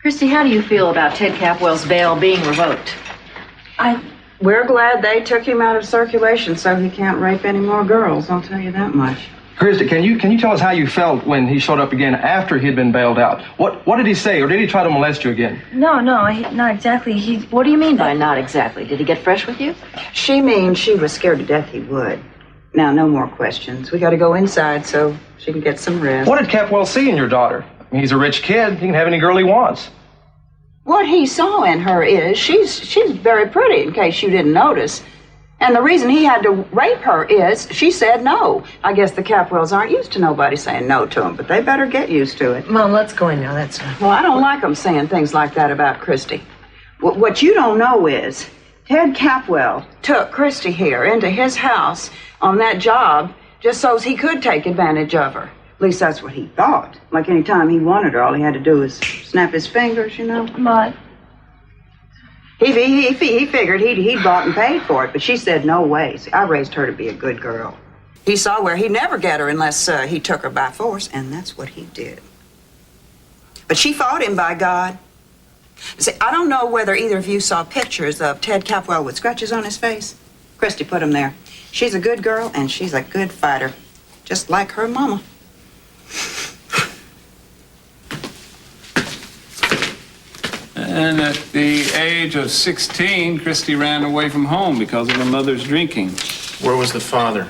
Christy, how do you feel about Ted Capwell's bail being revoked? We're glad they took him out of circulation so he can't rape any more girls, I'll tell you that much. Christy, can you tell us how you felt when he showed up again after he'd been bailed out? What did he say, or did he try to molest you again? No, not exactly. What do you mean by not exactly? Did he get fresh with you? She means she was scared to death he would. Now, no more questions. We got to go inside so she can get some rest. What did Capwell see in your daughter? I mean, he's a rich kid. He can have any girl he wants. What he saw in her is she's very pretty, in case you didn't notice. And the reason he had to rape her is she said no. I guess the Capwells aren't used to nobody saying no to them, but they better get used to it. Mom, let's go in now. That's right. Well, I don't like them saying things like that about Christy. What you don't know is Ted Capwell took Christy here into his house on that job just so he could take advantage of her. At least that's what he thought. Like any time he wanted her, all he had to do was snap his fingers, you know. But He figured he'd bought and paid for it, but she said no way. See, I raised her to be a good girl. He saw where he'd never get her unless he took her by force, and that's what he did. But she fought him, by God. See, I don't know whether either of you saw pictures of Ted Capwell with scratches on his face. Christy put them there. She's a good girl, and she's a good fighter, just like her mama. And at the age of 16, Christy ran away from home because of her mother's drinking. Where was the father?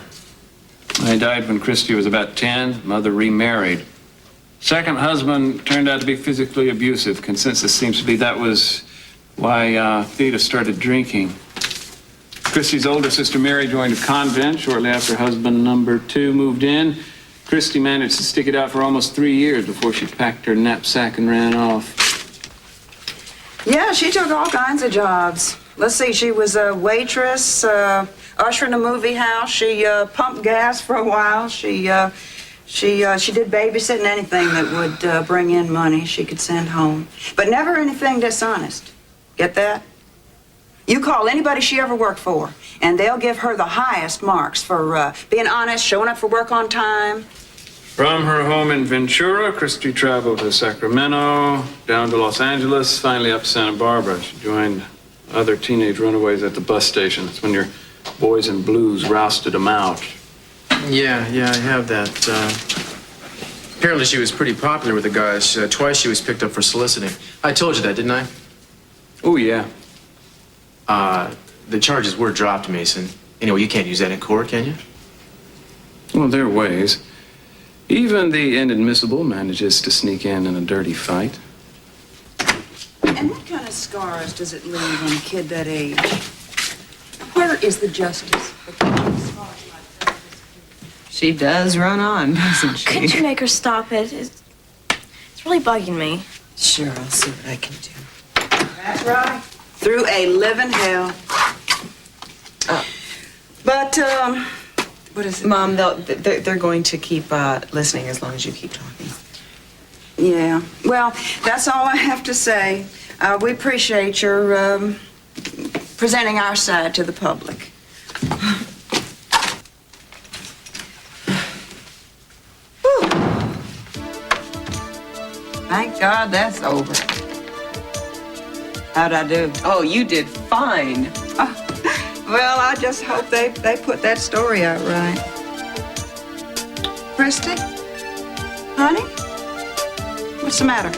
He died when Christy was about 10. Mother remarried. Second husband turned out to be physically abusive. Consensus seems to be that was why Theda started drinking. Christy's older sister Mary joined a convent shortly after husband number 2 moved in. Christy managed to stick it out for almost 3 years before she packed her knapsack and ran off. Yeah, she took all kinds of jobs. Let's see, she was a waitress, usher in a movie house. She pumped gas for a while. She did babysitting, anything that would bring in money she could send home. But never anything dishonest. Get that? You call anybody she ever worked for, and they'll give her the highest marks for being honest, showing up for work on time. From her home in Ventura, Christy traveled to Sacramento, down to Los Angeles, finally up to Santa Barbara. She joined other teenage runaways at the bus station. That's when your boys in blues rousted them out. Yeah, I have that. Apparently she was pretty popular with the guys. Twice she was picked up for soliciting. I told you that, didn't I? Oh, yeah. The charges were dropped, Mason. Anyway, you can't use that in court, can you? Well, there are ways. Even the inadmissible manages to sneak in a dirty fight. And what kind of scars does it leave on a kid that age? Where is the justice? She does run on, doesn't she? couldn't you make her stop it? It's really bugging me. Sure, I'll see what I can do. That's right. Through a living hell. But, what is it? Mom, they're going to keep listening as long as you keep talking. Yeah. Well, that's all I have to say. We appreciate your presenting our side to the public. Whew. Thank God that's over. How'd I do? Oh, you did fine. Well, I just hope they put that story out right. Christy? Honey? What's the matter?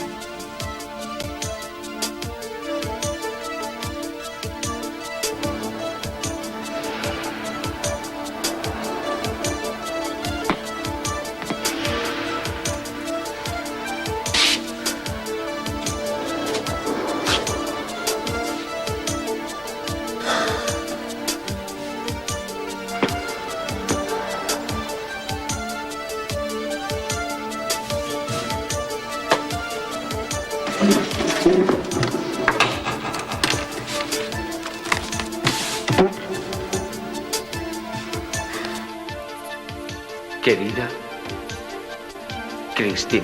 Querida Christy.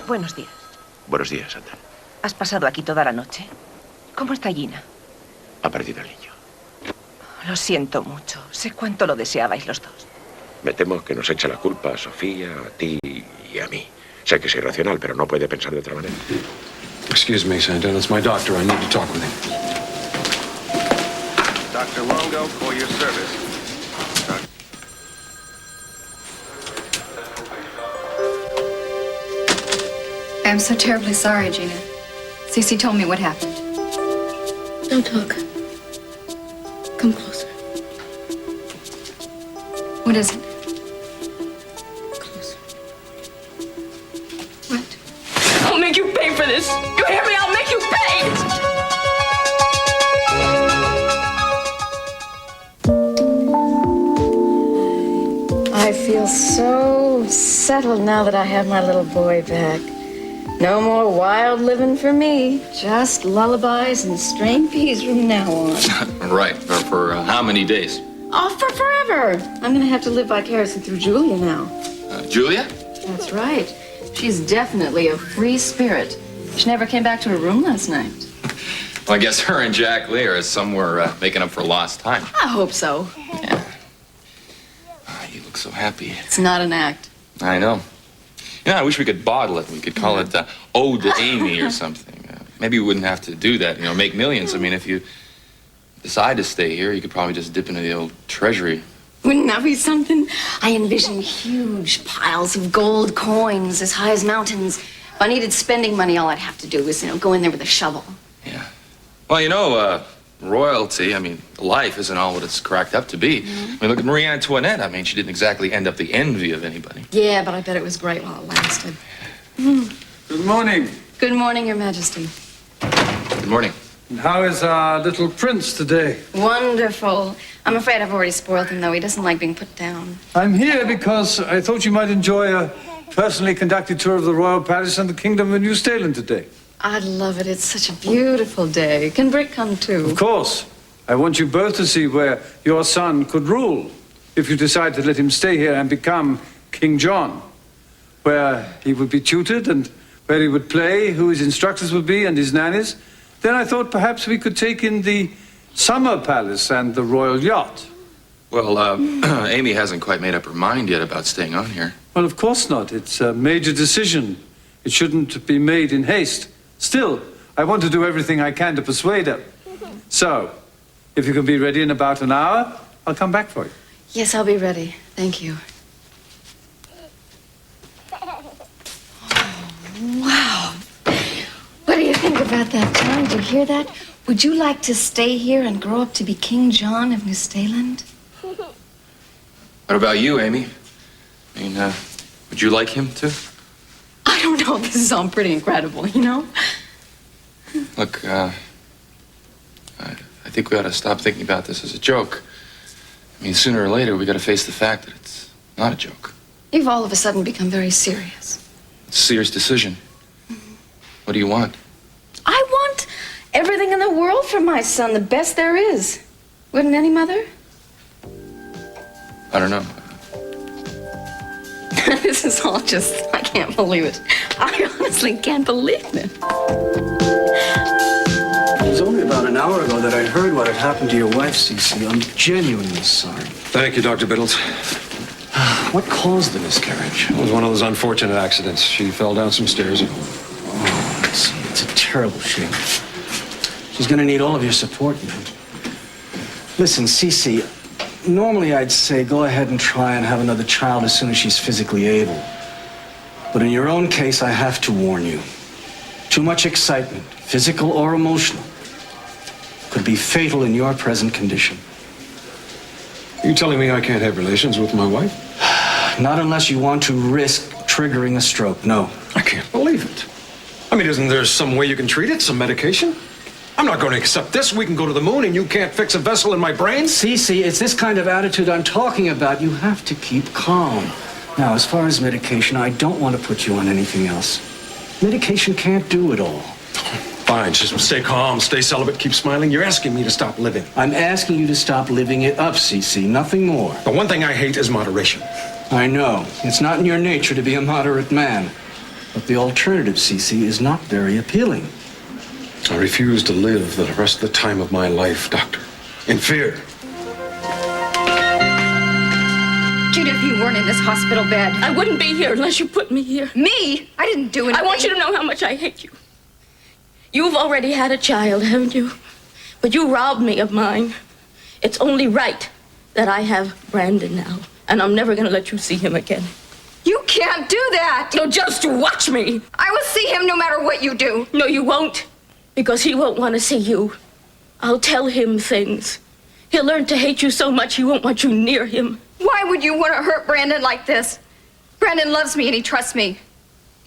Buenos días. Buenos días, Santana. ¿Has pasado aquí toda la noche? ¿Cómo está Gina? Ha perdido el niño. Lo siento mucho. Sé cuánto lo deseabais los dos. Me temo que nos echa la culpa a Sofía, a ti y a mí. Sé que es irracional, pero no puede pensar de otra manera. Excuse me, Santana. It's my doctor. I need to talk with him. Dr. Longo, for your service. I'm so terribly sorry, Gina. Cece told me what happened. Don't talk. Come closer. What is it? Closer. What? I'll make you pay for this. You hear me? I'll make you pay. I feel so settled now that I have my little boy back. No more wild living for me. Just lullabies and strained peas from now on. Right. For how many days? Oh, for forever. I'm gonna have to live vicariously through Julia now. Julia? That's right. She's definitely a free spirit. She never came back to her room last night. Well, I guess her and Jack Lee are somewhere making up for lost time. I hope so. Yeah. You look so happy. It's not an act. I know. Yeah, I wish we could bottle it. We could call it Ode to Amy or something. Maybe we wouldn't have to do that, make millions. I mean, if you decide to stay here, you could probably just dip into the old treasury. Wouldn't that be something? I envision huge piles of gold coins as high as mountains. If I needed spending money, all I'd have to do was, go in there with a shovel. Yeah. Well, royalty, life isn't all what it's cracked up to be. Mm-hmm. Look at Marie Antoinette. She didn't exactly end up the envy of anybody. Yeah, but I bet it was great while it lasted. Good morning. Good morning, Your Majesty. Good morning. And how is our little prince today? Wonderful. I'm afraid I've already spoiled him, though. He doesn't like being put down. I'm here because I thought you might enjoy a personally conducted tour of the royal palace and the kingdom of New Stailand today. I'd love it. It's such a beautiful day. Can Brick come, too? Of course. I want you both to see where your son could rule if you decide to let him stay here and become King John, where he would be tutored and where he would play, who his instructors would be, and his nannies. Then I thought perhaps we could take in the summer palace and the royal yacht. Well, Amy hasn't quite made up her mind yet about staying on here. Well, of course not. It's a major decision. It shouldn't be made in haste. Still, I want to do everything I can to persuade her. So, if you can be ready in about an hour, I'll come back for you. Yes, I'll be ready. Thank you. Oh, wow. What do you think about that, John? Did you hear that? Would you like to stay here and grow up to be King John of New Stailand? What about you, Amy? Would you like him to? I don't know. This is all pretty incredible, Look, I think we ought to stop thinking about this as a joke. Sooner or later, we got to face the fact that it's not a joke. You've all of a sudden become very serious. It's a serious decision. What do you want? I want everything in the world for my son, the best there is. Wouldn't any mother? I don't know. This is all just, I can't believe it. I honestly can't believe it. It was only about an hour ago that I heard what had happened to your wife, Cece. I'm genuinely sorry. Thank you, Dr. Biddles. What caused the miscarriage? It was one of those unfortunate accidents. She fell down some stairs at home. Oh, it's a terrible shame. She's going to need all of your support, man. Listen, Cece, normally I'd say go ahead and try and have another child as soon as she's physically able. But in your own case, I have to warn you. Too much excitement, physical or emotional, could be fatal in your present condition. Are you telling me I can't have relations with my wife? Not unless you want to risk triggering a stroke, no. I can't believe it. Isn't there some way you can treat it? Some medication? I'm not going to accept this. We can go to the moon and you can't fix a vessel in my brain. Cece, it's this kind of attitude I'm talking about. You have to keep calm. Now, as far as medication, I don't want to put you on anything else. Medication can't do it all. Fine, just stay calm, stay celibate, keep smiling. You're asking me to stop living. I'm asking you to stop living it up, Cece, nothing more. The one thing I hate is moderation. I know. It's not in your nature to be a moderate man. But the alternative, Cece, is not very appealing. I refuse to live the rest of the time of my life, Doctor, in fear. Gina, if you weren't in this hospital bed, I wouldn't be here unless you put me here. Me? I didn't do anything. I want you to know how much I hate you. You've already had a child, haven't you? But you robbed me of mine. It's only right that I have Brandon now, and I'm never going to let you see him again. You can't do that! No, just watch me. I will see him no matter what you do. No, you won't, because he won't want to see you. I'll tell him things. He'll learn to hate you so much he won't want you near him. Why would you want to hurt Brandon like this? Brandon loves me and he trusts me.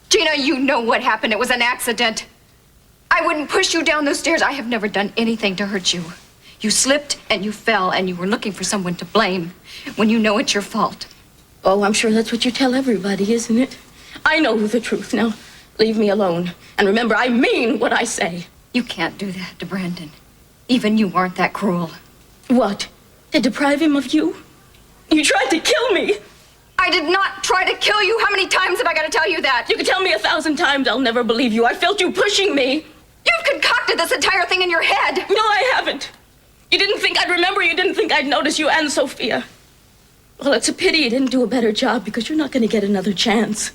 Gina, you know what happened. It was an accident. I wouldn't push you down those stairs. I have never done anything to hurt you. You slipped and you fell and you were looking for someone to blame when you know it's your fault. Oh, I'm sure that's what you tell everybody, isn't it? I know the truth. Now, leave me alone. And remember, I mean what I say. You can't do that to Brandon. Even you aren't that cruel. What? To deprive him of you? You tried to kill me. I did not try to kill you. How many times have I got to tell you that? You can tell me 1,000 times. I'll never believe you. I felt you pushing me. You've concocted this entire thing in your head. No, I haven't. You didn't think I'd remember. You didn't think I'd notice you and Sophia. Well, it's a pity you didn't do a better job because you're not going to get another chance.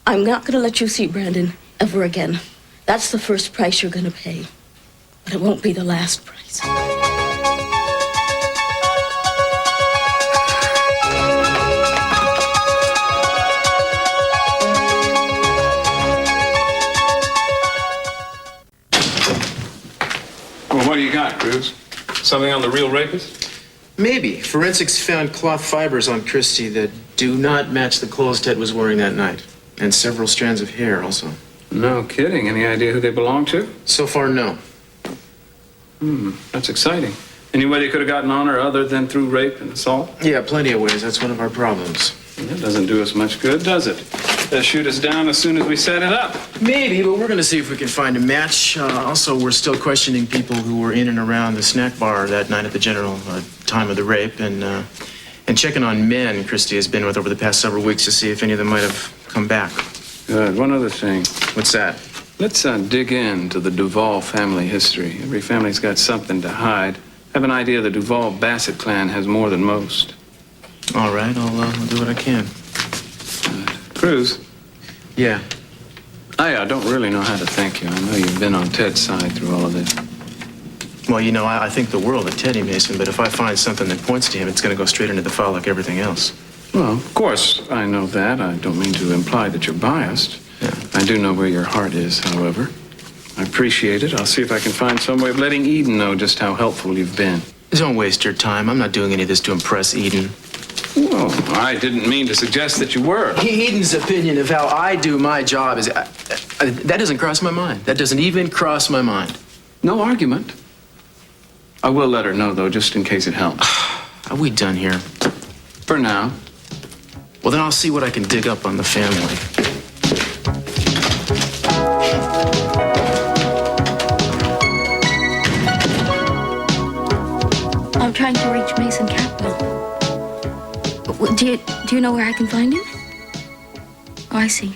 I'm not going to let you see Brandon ever again. That's the first price you're going to pay. But it won't be the last price. Well, what do you got, Cruz? Something on the real rapist? Maybe. Forensics found cloth fibers on Christy that do not match the clothes Ted was wearing that night. And several strands of hair also. No kidding. Any idea who they belong to? So far, no. That's exciting. Any way they could have gotten on her other than through rape and assault? Yeah, plenty of ways. That's one of our problems. That doesn't do us much good, does it? They'll shoot us down as soon as we set it up. Maybe, but we're going to see if we can find a match. Also, we're still questioning people who were in and around the snack bar that night at the general time of the rape, and checking on men Christy has been with over the past several weeks to see if any of them might have come back. Good. One other thing. What's that? Let's dig into the Duvall family history. Every family's got something to hide. I have an idea the Duvall-Bassett clan has more than most. All right, I'll do what I can. Cruz? Yeah. I don't really know how to thank you. I know you've been on Ted's side through all of this. Well, you know, I think the world of Teddy Mason, but if I find something that points to him, it's going to go straight into the file like everything else. Well, of course, I know that. I don't mean to imply that you're biased. Yeah. I do know where your heart is, however. I appreciate it. I'll see if I can find some way of letting Eden know just how helpful you've been. Don't waste your time. I'm not doing any of this to impress Eden. Well, I didn't mean to suggest that you were. Eden's opinion of how I do my job is... that doesn't cross my mind. That doesn't even cross my mind. No argument. I will let her know, though, just in case it helps. Are we done here? For now. Well, then I'll see what I can dig up on the family. I'm trying to reach Mason Capwell. Do you know where I can find him? Oh, I see.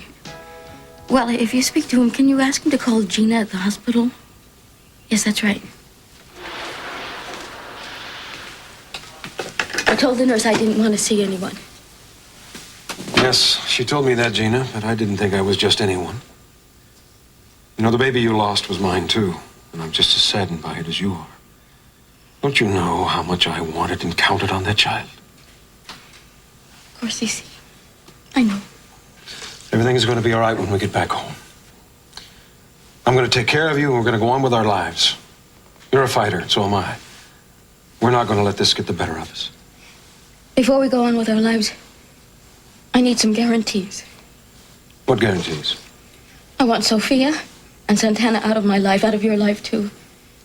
Well, if you speak to him, can you ask him to call Gina at the hospital? Yes, that's right. I told the nurse I didn't want to see anyone. Yes, she told me that, Gina, but I didn't think I was just anyone. You know, the baby you lost was mine, too, and I'm just as saddened by it as you are. Don't you know how much I wanted and counted on that child? Of course, Cece. I know. Everything's going to be all right when we get back home. I'm going to take care of you, and we're going to go on with our lives. You're a fighter, and so am I. We're not going to let this get the better of us. Before we go on with our lives, I need some guarantees. What guarantees? I want Sophia and Santana out of my life, out of your life, too.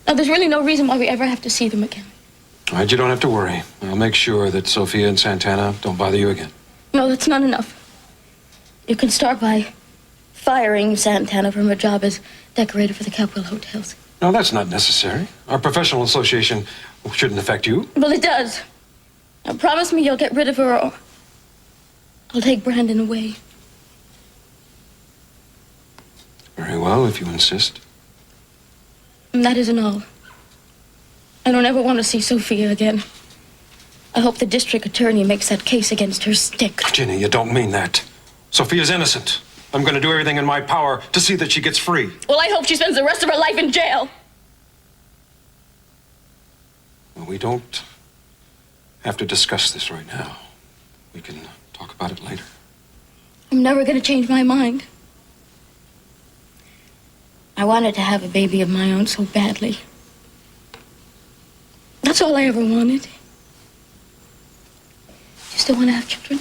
Now, there's really no reason why we ever have to see them again. All right, you don't have to worry. I'll make sure that Sophia and Santana don't bother you again. No, that's not enough. You can start by firing Santana from her job as decorator for the Capwell Hotels. No, that's not necessary. Our professional association shouldn't affect you. Well, it does. Now, promise me you'll get rid of her or I'll take Brandon away. Very well, if you insist. And that isn't all. I don't ever want to see Sophia again. I hope the district attorney makes that case against her stick. Ginny, you don't mean that. Sophia's innocent. I'm going to do everything in my power to see that she gets free. Well, I hope she spends the rest of her life in jail. Well, we don't have to discuss this right now. We can talk about it later. I'm never going to change my mind. I wanted to have a baby of my own so badly. That's all I ever wanted. You still want to have children?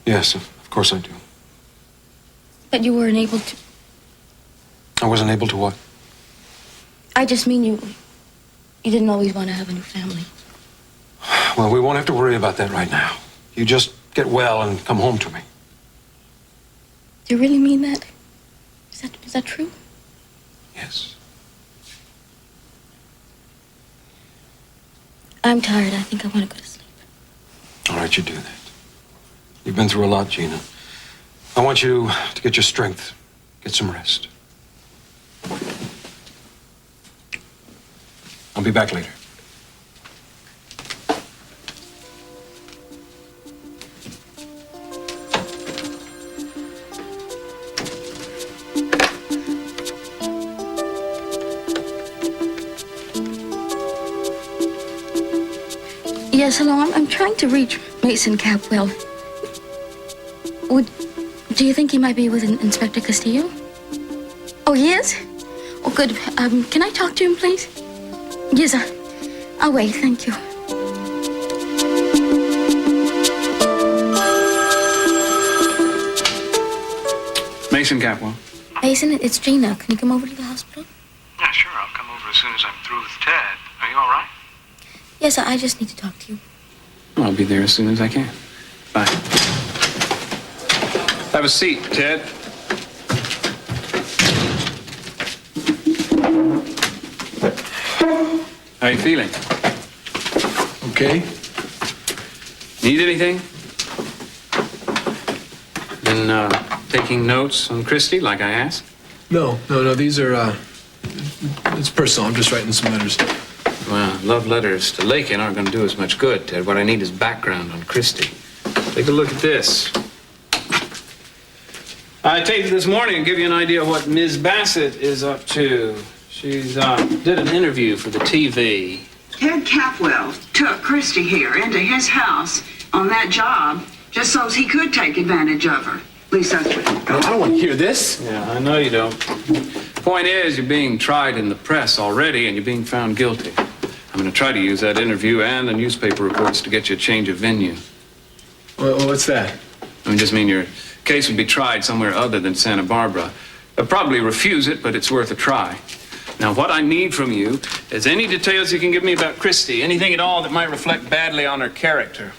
Yes, of course I do. But you weren't able to. I wasn't able to what? I just mean you didn't always want to have a new family. Well, we won't have to worry about that right now. You just get well and come home to me. Do you really mean that? Is that true? Yes. I'm tired. I think I want to go to sleep. All right, you do that. You've been through a lot, Gina. I want you to get your strength. Get some rest. I'll be back later. Yes, hello. I'm trying to reach Mason Capwell. Do you think he might be with Inspector Castillo? Oh, he is? Oh, good. Can I talk to him, please? Yes, I'll wait. Thank you. Mason Capwell. Mason, it's Gina. Can you come over to the hospital? Yeah, sure. I'll come over as soon as I'm through with Ted. Are you all right? Yes, I just need to talk to you. I'll be there as soon as I can. Bye. Have a seat, Ted. How are you feeling? Okay. Need anything? Been taking notes on Christy, like I asked? No. These are, it's personal. I'm just writing some letters. Well, love letters to Lakin aren't going to do us much good, Ted. What I need is background on Christy. Take a look at this. I taped it this morning and give you an idea of what Ms. Bassett is up to. She's did an interview for the TV. Ted Capwell took Christy here into his house on that job just so he could take advantage of her. At least that's what he thought. I don't want to hear this. Yeah, I know you don't. Point is, you're being tried in the press already and you're being found guilty. I'm going to try to use that interview and the newspaper reports to get you a change of venue. Well, what's that? I just mean your case would be tried somewhere other than Santa Barbara. They'll probably refuse it, but it's worth a try. Now, what I need from you is any details you can give me about Christy, anything at all that might reflect badly on her character.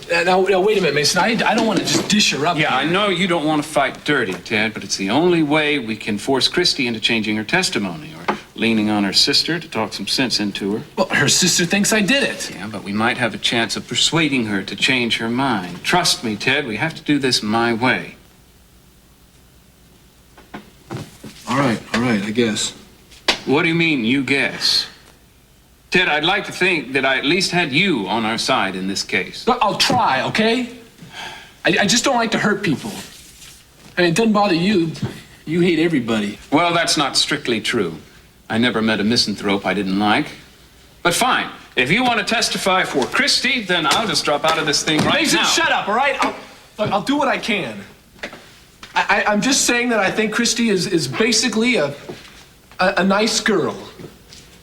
Now, wait a minute, Mason. I don't want to just dish her up. Yeah, here. I know you don't want to fight dirty, Ted, but it's the only way we can force Christy into changing her testimony or leaning on her sister to talk some sense into her. Well, her sister thinks I did it. Yeah, but we might have a chance of persuading her to change her mind. Trust me, Ted, we have to do this my way. All right, I guess. What do you mean, you guess? Ted, I'd like to think that I at least had you on our side in this case. Look, I'll try, okay? I just don't like to hurt people. And it doesn't bother you. You hate everybody. Well, that's not strictly true. I never met a misanthrope I didn't like. But fine, if you want to testify for Christy, then I'll just drop out of this thing right Mason, now. shut up, all right? I'll do what I can. I'm just saying that I think Christy is basically a nice girl.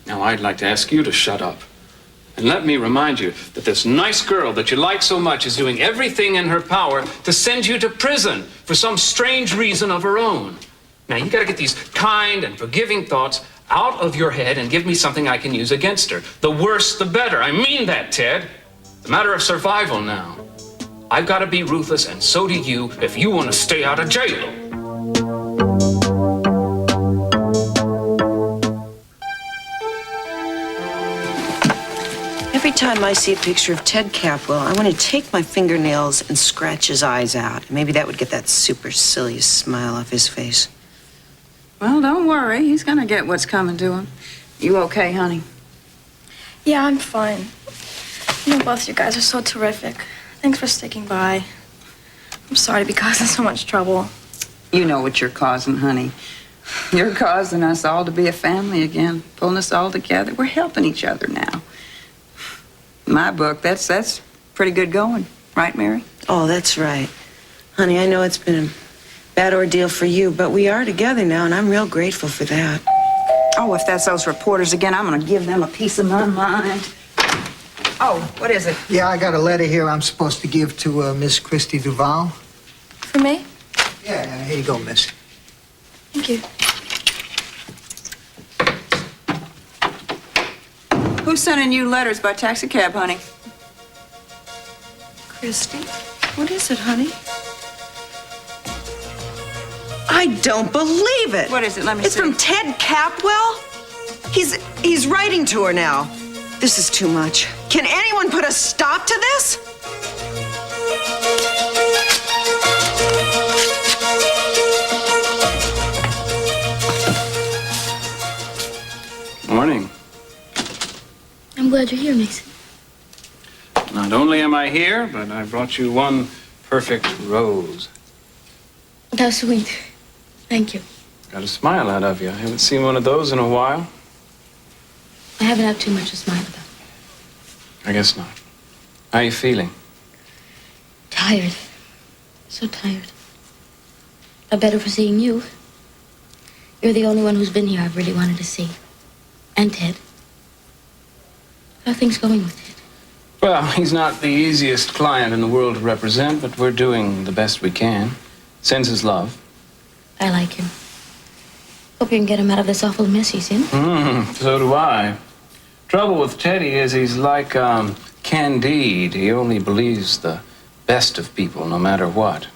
Now, I'd like to ask you to shut up. And let me remind you that this nice girl that you like so much is doing everything in her power to send you to prison for some strange reason of her own. Now, you gotta get these kind and forgiving thoughts out of your head and give me something I can use against her. The worse, the better. I mean that, Ted. It's a matter of survival now. I've got to be ruthless, and so do you, if you want to stay out of jail. Every time I see a picture of Ted Capwell, I want to take my fingernails and scratch his eyes out. Maybe that would get that supercilious smile off his face. Well, don't worry. He's going to get what's coming to him. You okay, honey? Yeah, I'm fine. You know, both you guys are so terrific. Thanks for sticking by. I'm sorry to be causing so much trouble. You know what you're causing, honey. You're causing us all to be a family again, pulling us all together. We're helping each other now. In my book, that's pretty good going. Right, Mary? Oh, that's right. Honey, I know it's been a bad ordeal for you, but we are together now, and I'm real grateful for that. Oh, if that's those reporters again, I'm going to give them a piece of my mind. Oh, what is it? Yeah, I got a letter here I'm supposed to give to Miss Christy Duval. For me? Yeah, here you go, miss. Thank you. Who's sending you letters by taxi cab, honey? Christy? What is it, honey? I don't believe it. What is it? Let me see. It's from Ted Capwell? He's writing to her now. This is too much. Can anyone put a stop to this? Morning. I'm glad you're here, Mason. Not only am I here, but I brought you one perfect rose. How sweet. Thank you. Got a smile out of you. I haven't seen one of those in a while. I haven't had too much to smile about. I guess not. How are you feeling? Tired. So tired. Not better for seeing you. You're the only one who's been here I've really wanted to see. And Ted. How are things going with Ted? Well, he's not the easiest client in the world to represent, but we're doing the best we can. Sends his love. I like him. Hope you can get him out of this awful mess he's in. So do I. Trouble with Teddy is he's like Candide. He only believes the best of people, no matter what.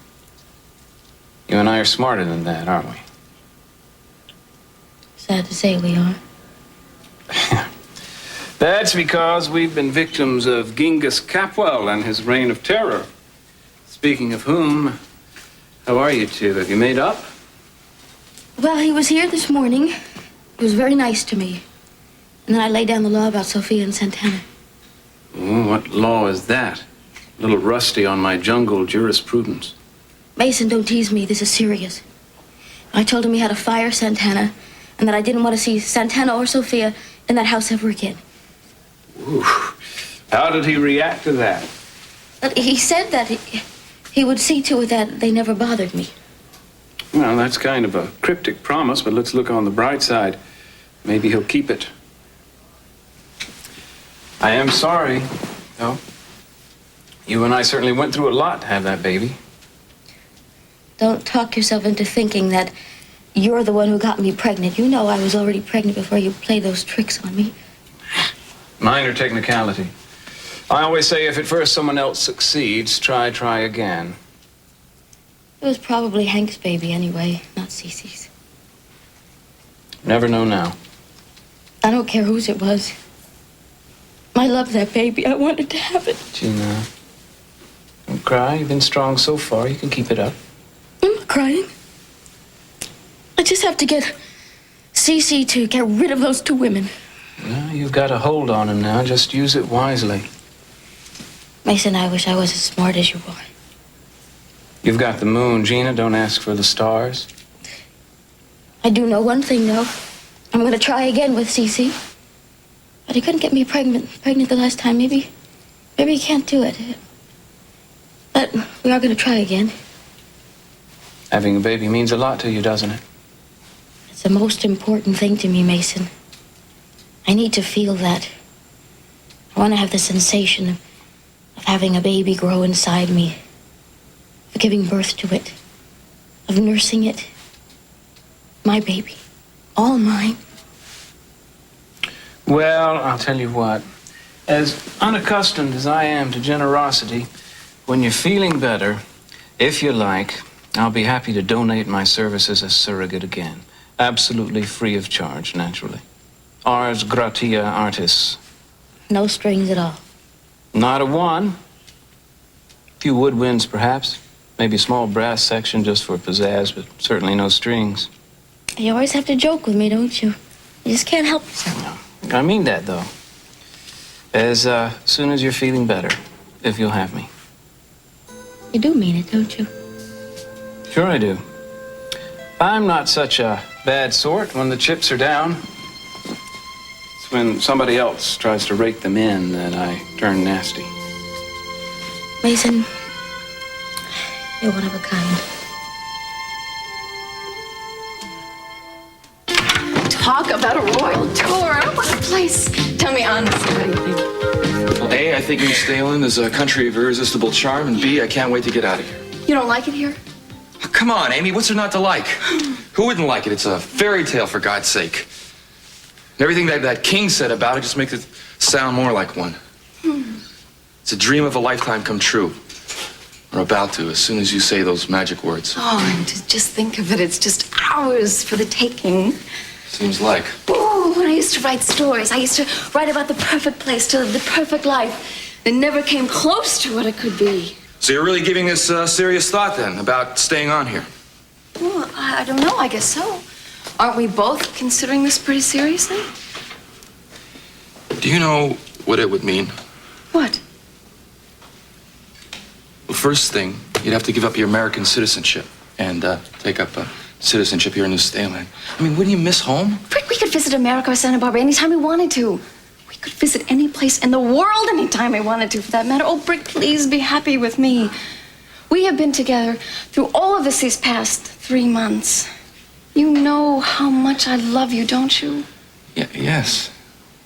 You and I are smarter than that, aren't we? Sad to say we are. That's because we've been victims of Genghis Capwell and his reign of terror. Speaking of whom, how are you two? Have you made up? Well, he was here this morning. He was very nice to me. And then I laid down the law about Sophia and Santana. Ooh, what law is that? A little rusty on my jungle jurisprudence. Mason, don't tease me. This is serious. I told him he had to fire Santana and that I didn't want to see Santana or Sophia in that house ever again. Ooh. How did he react to that? But he said that he would see to it that they never bothered me. Well, that's kind of a cryptic promise, but let's look on the bright side. Maybe he'll keep it. I am sorry, though. You and I certainly went through a lot to have that baby. Don't talk yourself into thinking that you're the one who got me pregnant. You know I was already pregnant before you played those tricks on me. Minor technicality. I always say if at first someone else succeeds, try again. It was probably Hank's baby anyway, not Cece's. Never know now. I don't care whose it was. I love that baby. I wanted to have it. Gina, don't cry. You've been strong so far. You can keep it up. I'm not crying. I just have to get Cece to get rid of those two women. No, you've got a hold on him now. Just use it wisely. Mason, I wish I was as smart as you are. You've got the moon, Gina. Don't ask for the stars. I do know one thing, though. I'm going to try again with Cece. But he couldn't get me pregnant the last time. Maybe he can't do it. But we are going to try again. Having a baby means a lot to you, doesn't it? It's the most important thing to me, Mason. I need to feel that. I want to have the sensation of having a baby grow inside me, of giving birth to it, of nursing it. My baby. All mine. Well, I'll tell you what. As unaccustomed as I am to generosity, when you're feeling better, if you like, I'll be happy to donate my services as surrogate again. Absolutely free of charge, naturally. Ars gratia artis. No strings at all. Not a one. A few woodwinds, perhaps. Maybe a small brass section just for pizzazz, but certainly no strings. You always have to joke with me, don't you? You just can't help yourself. No. I mean that, though. As soon as you're feeling better, if you'll have me. You do mean it, don't you? Sure I do. I'm not such a bad sort when the chips are down. It's when somebody else tries to rake them in that I turn nasty. Mason, you're one of a kind. Talk about a royal tour. What a place. Tell me honestly, what do you think? Well, A, I think New Stailand is a country of irresistible charm, and B, I can't wait to get out of here. You don't like it here? Oh, come on, Amy, what's there not to like? Who wouldn't like it? It's a fairy tale, for God's sake. And everything that king said about it just makes it sound more like one. It's a dream of a lifetime come true. Or about to, as soon as you say those magic words. Oh, and to just think of it, it's just ours for the taking. Seems like. Oh, when I used to write stories, I used to write about the perfect place to live the perfect life. It never came close to what it could be. So you're really giving this serious thought, then, about staying on here? Well, I don't know, I guess so. Aren't we both considering this pretty seriously? Do you know what it would mean? What? Well, first thing, you'd have to give up your American citizenship and take up citizenship here in New Stailand. I mean, wouldn't you miss home? Frick, we could visit America or Santa Barbara anytime we wanted to. We could visit any place in the world anytime we wanted to, for that matter. Oh, Brick, please be happy with me. We have been together through all of this these past 3 months. You know how much I love you, don't you? Yes.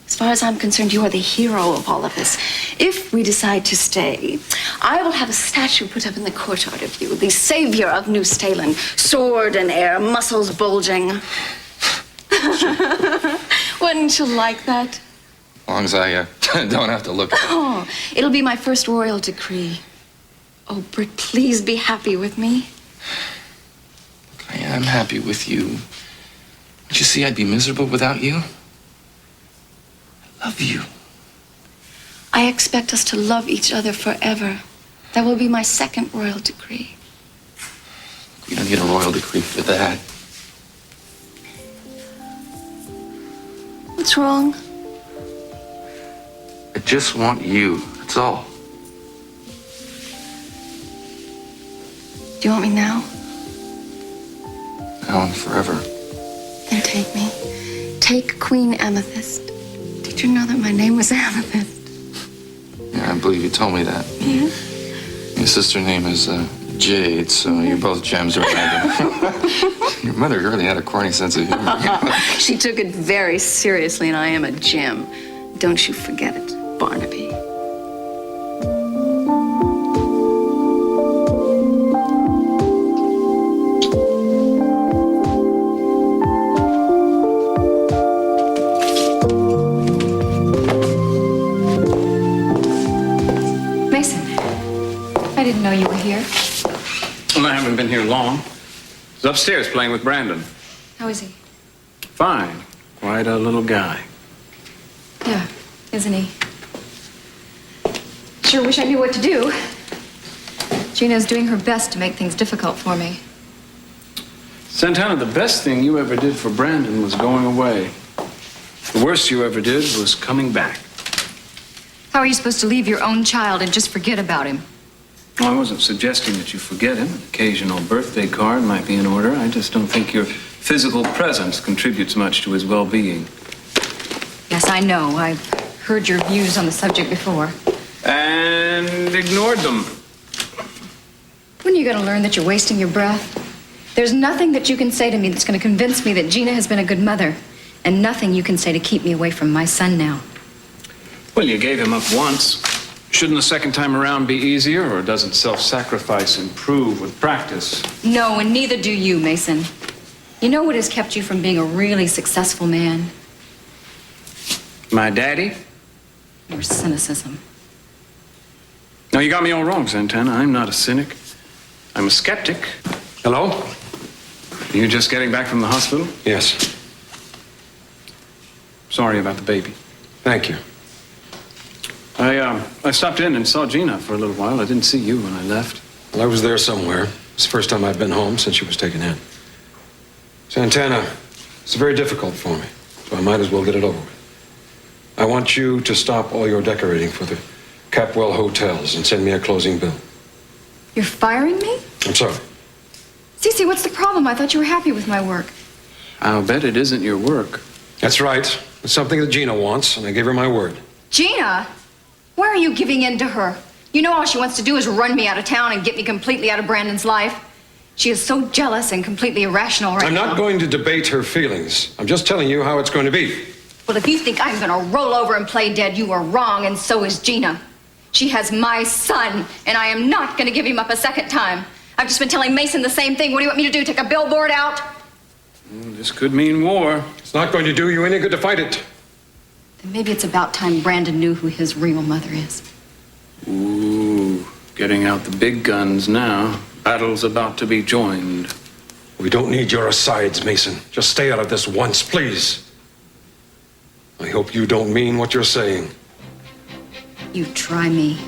As far as I'm concerned, you are the hero of all of this. If we decide to stay, I will have a statue put up in the courtyard of you, the savior of New Stailand, sword in air, muscles bulging. Wouldn't you like that? As long as I don't have to look at it. Oh, it'll be my first royal decree. Oh, Britt, please be happy with me. I am happy with you. But you see, I'd be miserable without you. I love you. I expect us to love each other forever. That will be my second royal decree. We don't need a royal decree for that. What's wrong? I just want you. That's all. Do you want me now? Now and forever. Then take me. Take Queen Amethyst. Did you know that my name was Amethyst? Yeah, I believe you told me that. Yeah? Your sister's name is Jade, so you're both gems or whatever. Your mother really had a corny sense of humor. She took it very seriously, and I am a gem. Don't you forget it, Barnaby. I didn't know you were here. Well, I haven't been here long. I was upstairs playing with Brandon. How is he? Fine. Quite a little guy. Yeah, isn't he? Sure wish I knew what to do. Gina's doing her best to make things difficult for me. Santana, the best thing you ever did for Brandon was going away. The worst you ever did was coming back. How are you supposed to leave your own child and just forget about him? Well, I wasn't suggesting that you forget him. An occasional birthday card might be in order. I just don't think your physical presence contributes much to his well-being. Yes, I know. I've heard your views on the subject before. And ignored them. When are you going to learn that you're wasting your breath? There's nothing that you can say to me that's going to convince me that Gina has been a good mother, and nothing you can say to keep me away from my son now. Well, you gave him up once. Shouldn't the second time around be easier, or doesn't self-sacrifice improve with practice? No, and neither do you, Mason. You know what has kept you from being a really successful man? My daddy? Your cynicism. No, you got me all wrong, Santana. I'm not a cynic. I'm a skeptic. Hello? You just getting back from the hospital? Yes. Sorry about the baby. Thank you. I stopped in and saw Gina for a little while. I didn't see you when I left. Well, I was there somewhere. It's the first time I've been home since she was taken in. Santana, it's very difficult for me, so I might as well get it over with. I want you to stop all your decorating for the Capwell hotels and send me a closing bill. You're firing me? I'm sorry. Cece, what's the problem? I thought you were happy with my work. I'll bet it isn't your work. That's right. It's something that Gina wants, and I gave her my word. Gina? Why are you giving in to her? You know all she wants to do is run me out of town and get me completely out of Brandon's life. She is so jealous and completely irrational right now. I'm not going to debate her feelings. I'm just telling you how it's going to be. Well, if you think I'm gonna roll over and play dead, you are wrong, and so is Gina. She has my son, and I am not gonna give him up a second time. I've just been telling Mason the same thing. What do you want me to do, take a billboard out? This could mean war. It's not going to do you any good to fight it. Then maybe it's about time Brandon knew who his real mother is. Ooh, getting out the big guns now. Battle's about to be joined. We don't need your asides, Mason. Just stay out of this once, please. I hope you don't mean what you're saying. You try me.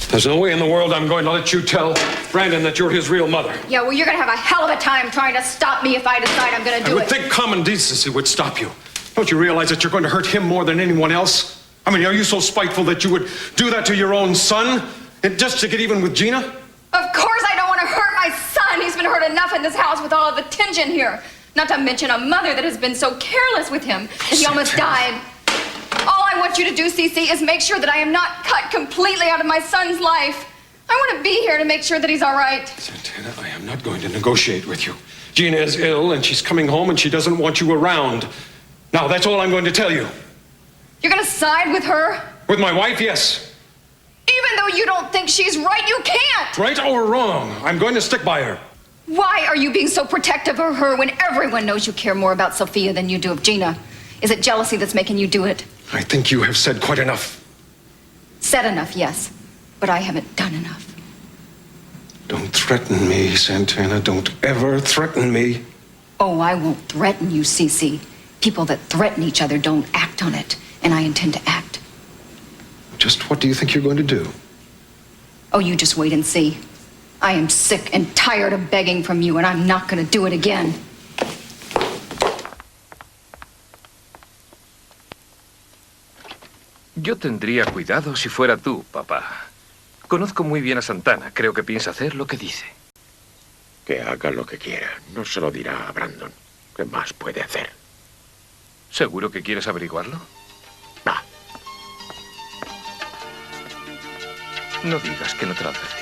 There's no way in the world I'm going to let you tell Brandon that you're his real mother. Yeah, well, you're gonna have a hell of a time trying to stop me if I decide I'm gonna do it. I would think common decency would stop you. Don't you realize that you're going to hurt him more than anyone else? I mean, are you so spiteful that you would do that to your own son? And just to get even with Gina? Of course I don't want to hurt my son. He's been hurt enough in this house with all of the tension here. Not to mention a mother that has been so careless with him that he almost died. All I want you to do, Cece, is make sure that I am not cut completely out of my son's life. I want to be here to make sure that he's all right. Santana, I am not going to negotiate with you. Gina is ill and she's coming home and she doesn't want you around. Now, that's all I'm going to tell you. You're going to side with her? With my wife, yes. Even though you don't think she's right, you can't. Right or wrong, I'm going to stick by her. Why are you being so protective of her when everyone knows you care more about Sophia than you do of Gina? Is it jealousy that's making you do it? I think you have said quite enough. Said enough, yes, but I haven't done enough. Don't threaten me, Santana. Don't ever threaten me. Oh, I won't threaten you, Cece. People that threaten each other don't act on it, and I intend to act. Just what do you think you're going to do? Oh, you just wait and see. I am sick and tired of begging from you, and I'm not going to do it again. Yo tendría cuidado si fuera tú, papá. Conozco muy bien a Santana. Creo que piensa hacer lo que dice. Que haga lo que quiera. No se lo dirá a Brandon. ¿Qué más puede hacer? ¿Seguro que quieres averiguarlo? Va. No digas que no te lo advertí.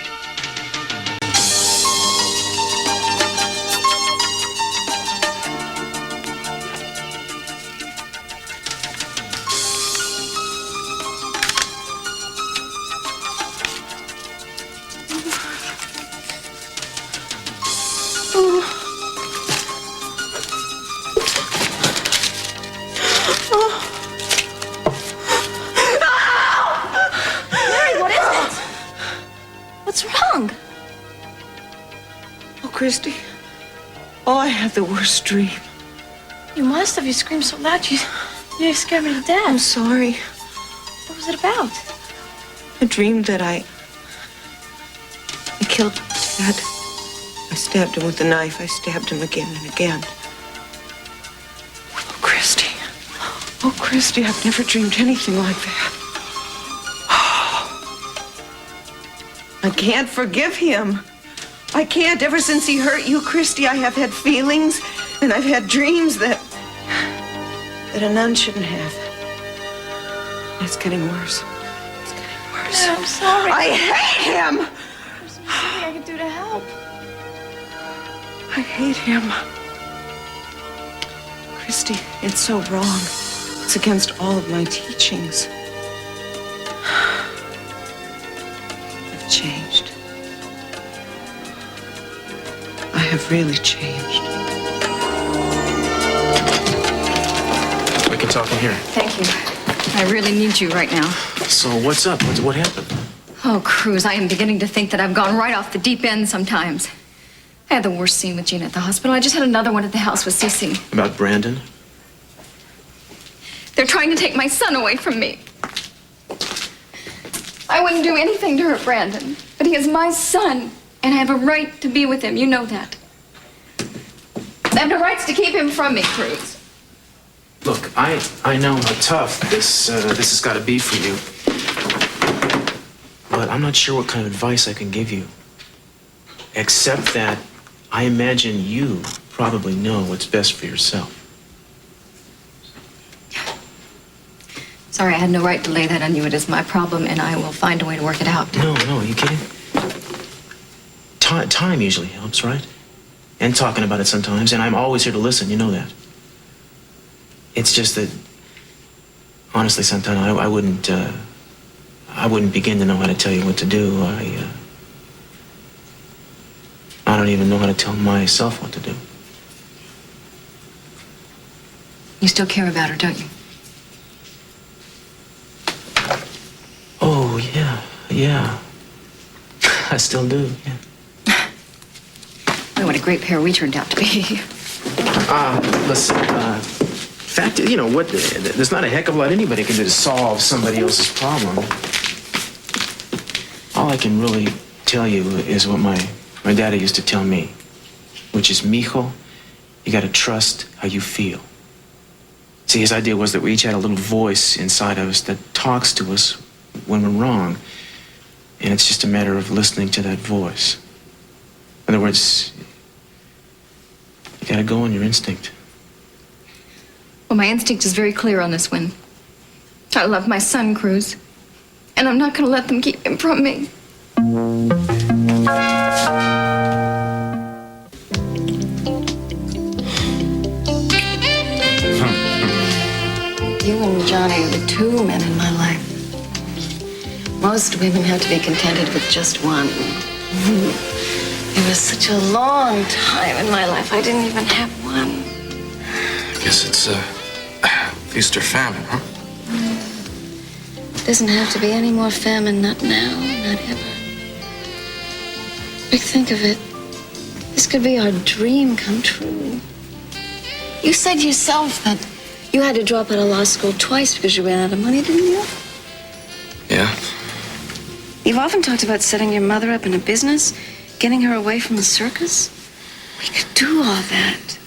Christy. Oh, I had the worst dream. You must have. You screamed so loud. You scared me to death. I'm sorry. What was it about? I dreamed that I killed Dad. I stabbed him with a knife. I stabbed him again and again. Oh, Christy. Oh, Christy, I've never dreamed anything like that. I can't forgive him. I can't. Ever since he hurt you, Christy, I have had feelings and I've had dreams that a nun shouldn't have. It's getting worse. It's getting worse. Yeah, I'm sorry. I hate him. There's nothing I can do to help. I hate him. Christy, it's so wrong. It's against all of my teachings. I've changed. I have really changed. We can talk in here. Thank you. I really need you right now. So what's up? What happened? Oh, Cruz, I am beginning to think that I've gone right off the deep end sometimes. I had the worst scene with Gina at the hospital. I just had another one at the house with Cece. About Brandon? They're trying to take my son away from me. I wouldn't do anything to hurt Brandon, but he is my son, and I have a right to be with him. You know that. I have no rights to keep him from me, Cruz. Look, I know how tough this has got to be for you. But I'm not sure what kind of advice I can give you. Except that I imagine you probably know what's best for yourself. Sorry, I had no right to lay that on you. It is my problem, and I will find a way to work it out. No, are you kidding? Time usually helps, right? And talking about it sometimes, and I'm always here to listen, you know that. It's just that, honestly, Santana, I wouldn't begin to know how to tell you what to do. I don't even know how to tell myself what to do. You still care about her, don't you? Oh, yeah. I still do, yeah. Boy, what a great pair we turned out to be. Listen, fact, you know what, there's not a heck of a lot anybody can do to solve somebody else's problem. All I can really tell you is what my daddy used to tell me, which is, mijo, you gotta trust how you feel. See, his idea was that we each had a little voice inside of us that talks to us when we're wrong, and it's just a matter of listening to that voice. In other words, you gotta go on your instinct. Well, my instinct is very clear on this one. I love my son, Cruz, and I'm not going to let them keep him from me. You and Johnny are the two men in my life. Most women have to be contented with just one. It was such a long time in my life, I didn't even have one. I guess it's, feast or famine, huh? Doesn't have to be any more famine, not now, not ever. Rick, think of it. This could be our dream come true. You said yourself that you had to drop out of law school twice because you ran out of money, didn't you? Yeah. You've often talked about setting your mother up in a business, getting her away from the circus. We could do all that.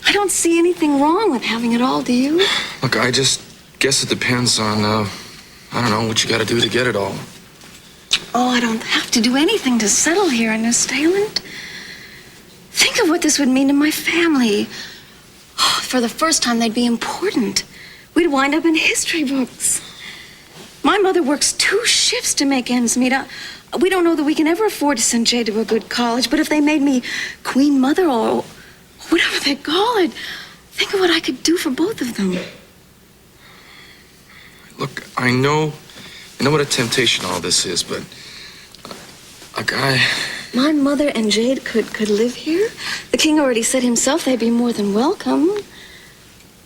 I don't see anything wrong with having it all, do you? Look, I just guess it depends on, I don't know, what you gotta do to get it all. Oh, I don't have to do anything to settle here in Stailand. Think of what this would mean to my family. Oh, for the first time, they'd be important. We'd wind up in history books. My mother works 2 shifts to make ends meet. We don't know that we can ever afford to send Jay to a good college, but if they made me Queen Mother or whatever they call it, think of what I could do for both of them. Look, I know what a temptation all this is, but a guy... My mother and Jade could live here. The king already said himself they'd be more than welcome.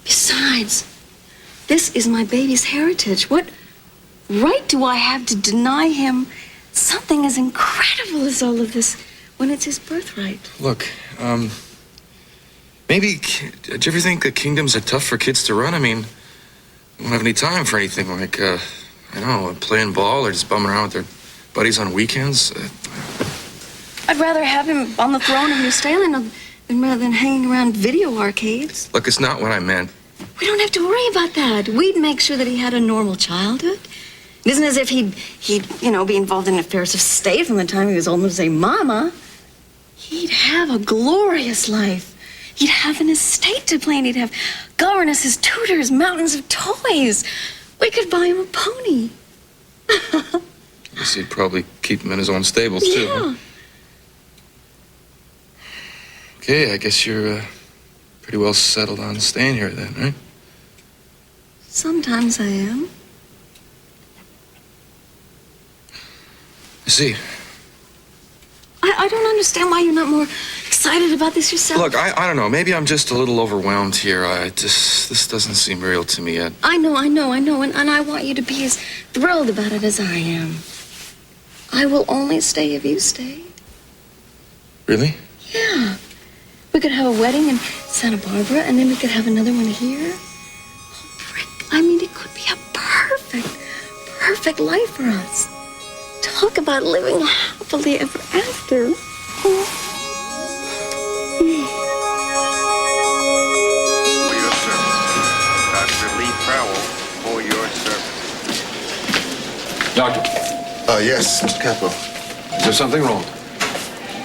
Besides, this is my baby's heritage. What right do I have to deny him something as incredible as all of this when it's his birthright? Look, maybe, do you ever think that kingdoms are tough for kids to run? I mean, they don't have any time for anything like, I don't know, playing ball or just bumming around with their buddies on weekends. I'd rather have him on the throne of New Stailand rather than hanging around video arcades. Look, it's not what I meant. We don't have to worry about that. We'd make sure that he had a normal childhood. It isn't as if he'd be involved in affairs of state from the time he was old enough to say mama. He'd have a glorious life. He'd have an estate to play, and he'd have governesses, tutors, mountains of toys. We could buy him a pony. I guess he'd probably keep him in his own stables, too. Yeah. Huh? Okay, I guess you're pretty well settled on staying here then, right? Sometimes I am. I see. I don't understand why you're not more excited about this yourself. Look, I don't know. Maybe I'm just a little overwhelmed here. This doesn't seem real to me yet. I know, and I want you to be as thrilled about it as I am. I will only stay if you stay. Really? Yeah. We could have a wedding in Santa Barbara, and then we could have another one here. Oh, Rick, I mean, it could be a perfect life for us. Talk about living happily ever after. Oh. Farrell for your service. Doctor. Yes, Mr. Capo. Is there something wrong?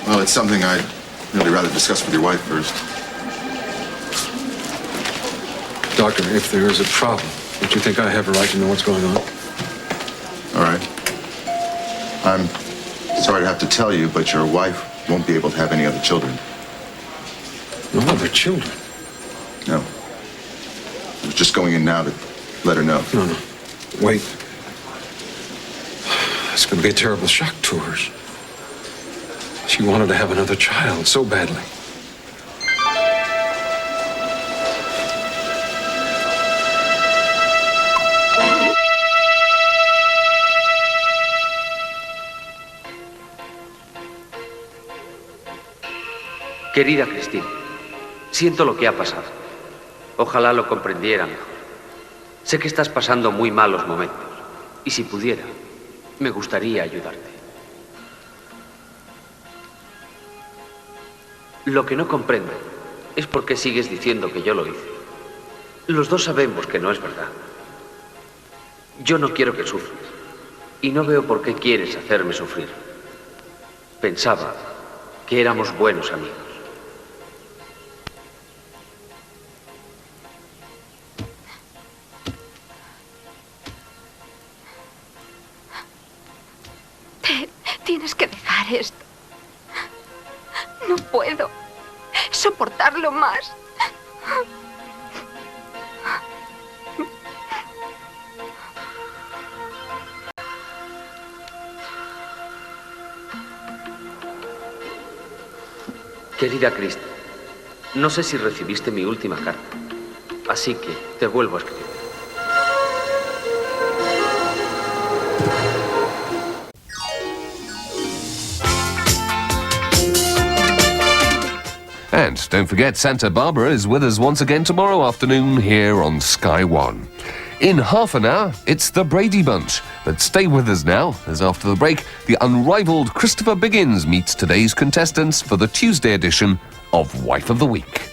Well, it's something I'd really rather discuss with your wife first. Doctor, if there is a problem, don't you think I have a right to know what's going on? All right. I'm sorry to have to tell you, but your wife won't be able to have any other children. No other children? No. I was just going in now to let her know. No. Wait. It's going to be a terrible shock to her. She wanted to have another child so badly. Querida Christine, siento lo que ha pasado. Ojalá lo comprendiera mejor. Sé que estás pasando muy malos momentos, y si pudiera, me gustaría ayudarte. Lo que no comprendo es por qué sigues diciendo que yo lo hice. Los dos sabemos que no es verdad. Yo no quiero que sufras, y no veo por qué quieres hacerme sufrir. Pensaba que éramos buenos amigos. Tienes que dejar esto. No puedo soportarlo más. Querida Christy, no sé si recibiste mi última carta, así que te vuelvo a escribir. And don't forget, Santa Barbara is with us once again tomorrow afternoon here on Sky One. In half an hour, it's the Brady Bunch. But stay with us now, as after the break, the unrivaled Christopher Biggins meets today's contestants for the Tuesday edition of Wife of the Week.